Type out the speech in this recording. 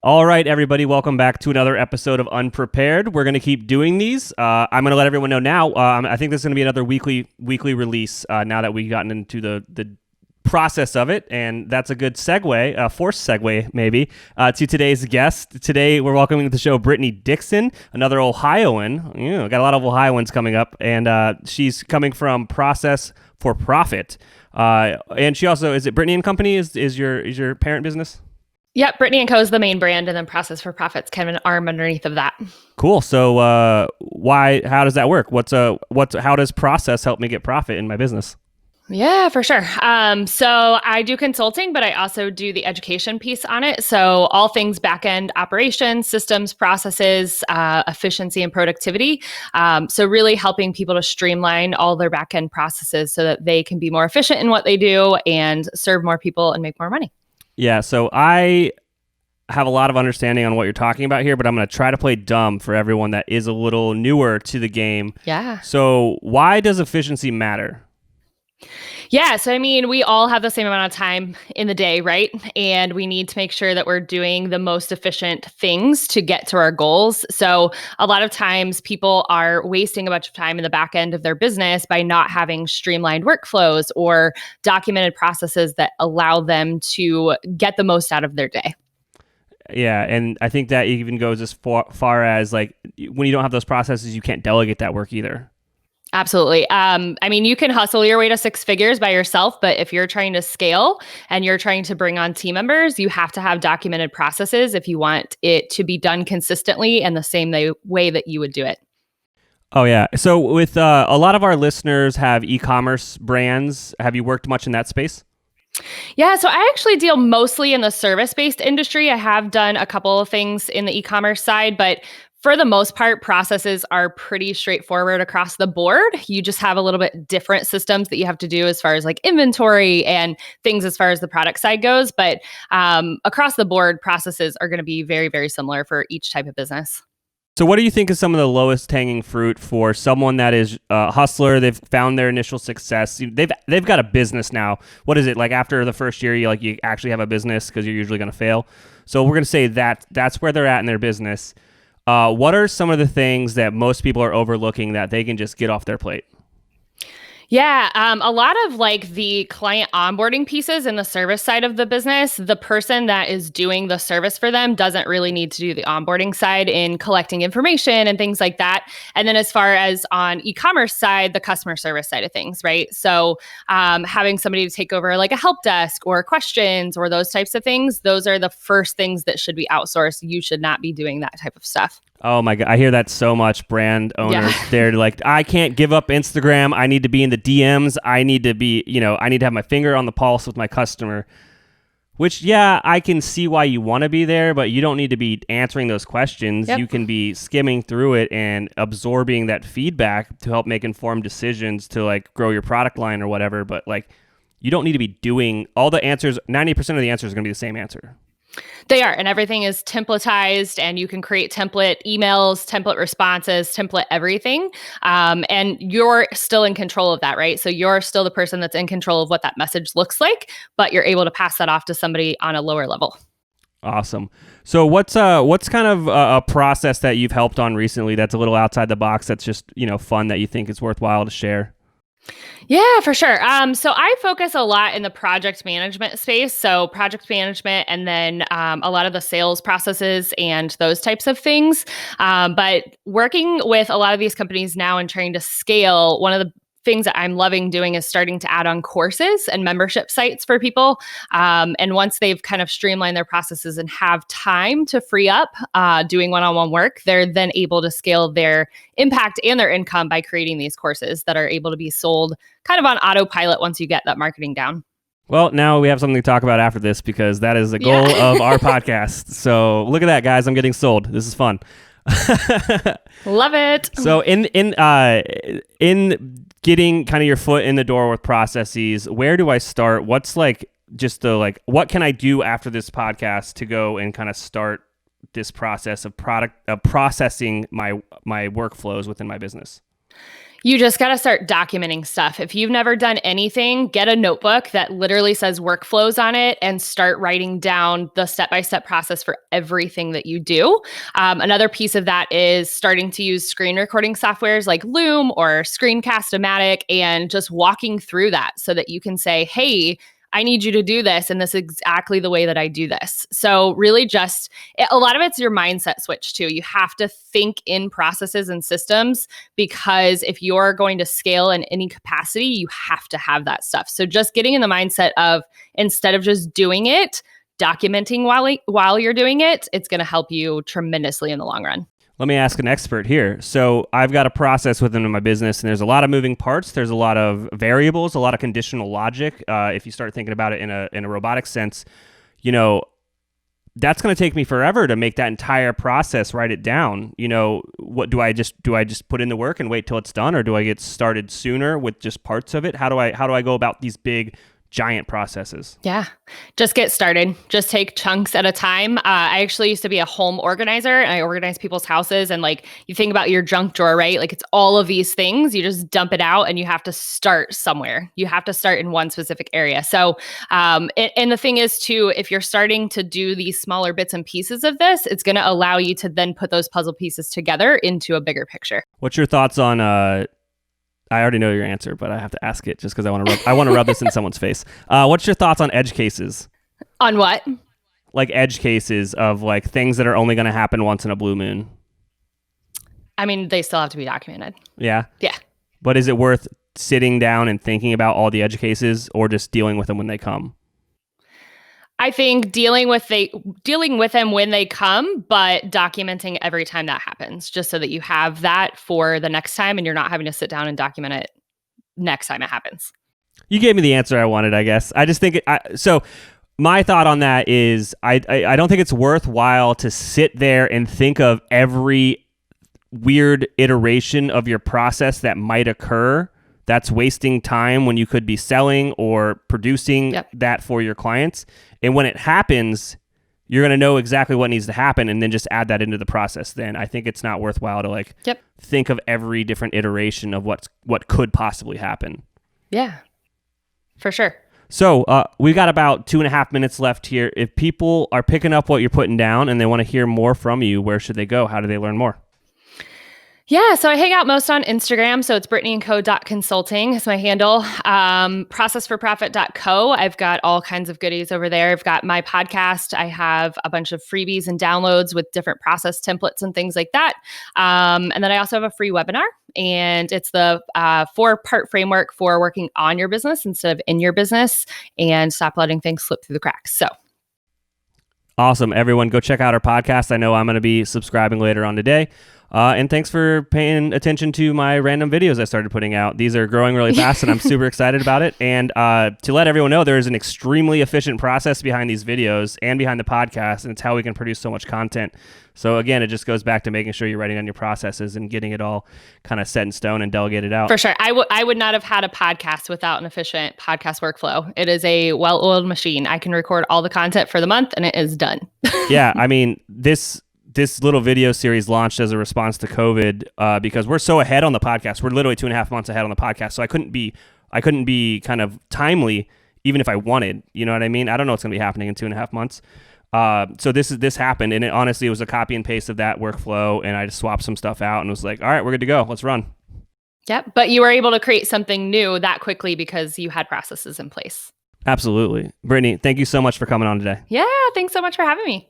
All right, everybody, welcome back to another episode of Unprepared. We're going to keep doing these. I'm going to let everyone know now. I think this is going to be another weekly release now that we've gotten into the process of it, and that's a good segue, forced segue maybe, to today's guest. Today, we're welcoming to the show Brittany Dixon, another Ohioan. Got a lot of Ohioans coming up, and she's coming from Process for Profit. And she also, is it Brittany and Company is your parent business? Yep, Brittany & Co. is the main brand, and then Process for Profit's kind of an arm underneath of that. Cool. So, how does that work? How does Process help me get profit in my business? Yeah, for sure. So I do consulting, but I also do the education piece on it. So all things back-end operations, systems, processes, efficiency, and productivity. So really helping people to streamline all their back-end processes so that they can be more efficient in what they do and serve more people and make more money. Yeah, so I have a lot of understanding on what you're talking about here, but I'm going to try to play dumb for everyone that is a little newer to the game. Yeah. So why does efficiency matter? Yeah. So, I mean, we all have the same amount of time in the day, right? And we need to make sure that we're doing the most efficient things to get to our goals. So a lot of times people are wasting a bunch of time in the back end of their business by not having streamlined workflows or documented processes that allow them to get the most out of their day. Yeah, and I think that even goes as far as like when you don't have those processes, you can't delegate that work either. Absolutely. I mean, you can hustle your way to six figures by yourself, but if you're trying to scale and you're trying to bring on team members, you have to have documented processes if you want it to be done consistently and the same way that you would do it. Oh, yeah. So with a lot of our listeners have e-commerce brands. Have you worked much in that space? Yeah, so I actually deal mostly in the service-based industry. I have done a couple of things in the e-commerce side, but for the most part, processes are pretty straightforward across the board. You just have a little bit different systems that you have to do as far as like inventory and things as far as the product side goes. But across the board, processes are going to be very, very similar for each type of business. So what do you think is some of the lowest hanging fruit for someone that is a hustler? They've found their initial success. They've got a business now. What is it like after the first year? You actually have a business because you're usually going to fail. So we're going to say that's where they're at in their business. What are some of the things that most people are overlooking that they can just get off their plate? Yeah, a lot of like the client onboarding pieces in the service side of the business, the person that is doing the service for them doesn't really need to do the onboarding side in collecting information and things like that. And then as far as on e-commerce side, the customer service side of things, right? So having somebody to take over like a help desk or questions or those types of things, those are the first things that should be outsourced. You should not be doing that type of stuff. Oh my God, I hear that so much. Brand owners, Yeah. They're like, I can't give up Instagram. I need to be in the DMs. I need to be, I need to have my finger on the pulse with my customer. Which, yeah, I can see why you want to be there, but you don't need to be answering those questions. Yep. You can be skimming through it and absorbing that feedback to help make informed decisions to like grow your product line or whatever. But like, you don't need to be doing all the answers. 90% of the answers are going to be the same answer. They are, and everything is templatized, and you can create template emails, template responses, template everything. And you're still in control of that, right? So you're still the person that's in control of what that message looks like, but you're able to pass that off to somebody on a lower level. Awesome. So what's kind of a process that you've helped on recently that's a little outside the box that's just, fun that you think is worthwhile to share? Yeah, for sure. So I focus a lot in the project management space. So project management and then a lot of the sales processes and those types of things. But working with a lot of these companies now and trying to scale, one of the things that I'm loving doing is starting to add on courses and membership sites for people. And once they've kind of streamlined their processes and have time to free up doing one-on-one work, they're then able to scale their impact and their income by creating these courses that are able to be sold kind of on autopilot once you get that marketing down. Well, now we have something to talk about after this because that is the goal of our podcast. So look at that, guys. I'm getting sold. This is fun. Love it. So in getting kind of your foot in the door with processes, where do I start? What's like just the like what can I do after this podcast to go and kind of start this process of processing my workflows within my business? You just got to start documenting stuff. If you've never done anything, get a notebook that literally says workflows on it and start writing down the step-by-step process for everything that you do. Another piece of that is starting to use screen recording softwares like Loom or Screencast-O-Matic and just walking through that so that you can say, hey, I need you to do this, and this is exactly the way that I do this. So really just, a lot of it's your mindset switch too. You have to think in processes and systems, because if you're going to scale in any capacity, you have to have that stuff. So just getting in the mindset of, instead of just doing it, documenting while you're doing it, it's going to help you tremendously in the long run. Let me ask an expert here. So I've got a process within my business, and there's a lot of moving parts. There's a lot of variables, a lot of conditional logic. If you start thinking about it in a robotic sense, that's going to take me forever to make that entire process, write it down. What do I just put in the work and wait till it's done, or do I get started sooner with just parts of it? How do I go about these big giant processes? Yeah, just get started. Just take chunks at a time. I actually used to be a home organizer, and I organize people's houses. And like, you think about your junk drawer, right? Like, it's all of these things. You just dump it out, and you have to start somewhere. You have to start in one specific area. So, and the thing is too, if you're starting to do these smaller bits and pieces of this, it's going to allow you to then put those puzzle pieces together into a bigger picture. What's your thoughts on I already know your answer, but I have to ask it just because I want to rub this in someone's face. What's your thoughts on edge cases? On what? Like edge cases of like things that are only going to happen once in a blue moon. I mean, they still have to be documented. Yeah. Yeah. But is it worth sitting down and thinking about all the edge cases, or just dealing with them when they come? I think dealing with them when they come, but documenting every time that happens, just so that you have that for the next time and you're not having to sit down and document it next time it happens. You gave me the answer I wanted, I guess. I just think so my thought on that is I don't think it's worthwhile to sit there and think of every weird iteration of your process that might occur. That's wasting time when you could be selling or producing that for your clients. And when it happens, you're going to know exactly what needs to happen and then just add that into the process. Then I think it's not worthwhile to think of every different iteration of what could possibly happen. Yeah, for sure. So we got about 2.5 minutes left here. If people are picking up what you're putting down and they want to hear more from you, where should they go? How do they learn more? Yeah, so I hang out most on Instagram. So it's brittanyandco.consulting is my handle. Processforprofit.co. I've got all kinds of goodies over there. I've got my podcast. I have a bunch of freebies and downloads with different process templates and things like that. And then I also have a free webinar, and it's the 4-part framework for working on your business instead of in your business, and stop letting things slip through the cracks. So awesome. Everyone, go check out our podcast. I know I'm going to be subscribing later on today. And thanks for paying attention to my random videos I started putting out. These are growing really fast, and I'm super excited about it. And to let everyone know, there is an extremely efficient process behind these videos and behind the podcast, and it's how we can produce so much content. So again, it just goes back to making sure you're writing on your processes and getting it all kind of set in stone and delegated out. For sure. I would not have had a podcast without an efficient podcast workflow. It is a well-oiled machine. I can record all the content for the month, and it is done. Yeah, I mean, this little video series launched as a response to COVID because we're so ahead on the podcast. We're literally 2.5 months ahead on the podcast. So I couldn't be kind of timely even if I wanted. You know what I mean? I don't know what's going to be happening in 2.5 months. So this happened, and it honestly was a copy and paste of that workflow, and I just swapped some stuff out and was like, all right, we're good to go. Let's run. Yep. But you were able to create something new that quickly because you had processes in place. Absolutely. Brittany, thank you so much for coming on today. Yeah. Thanks so much for having me.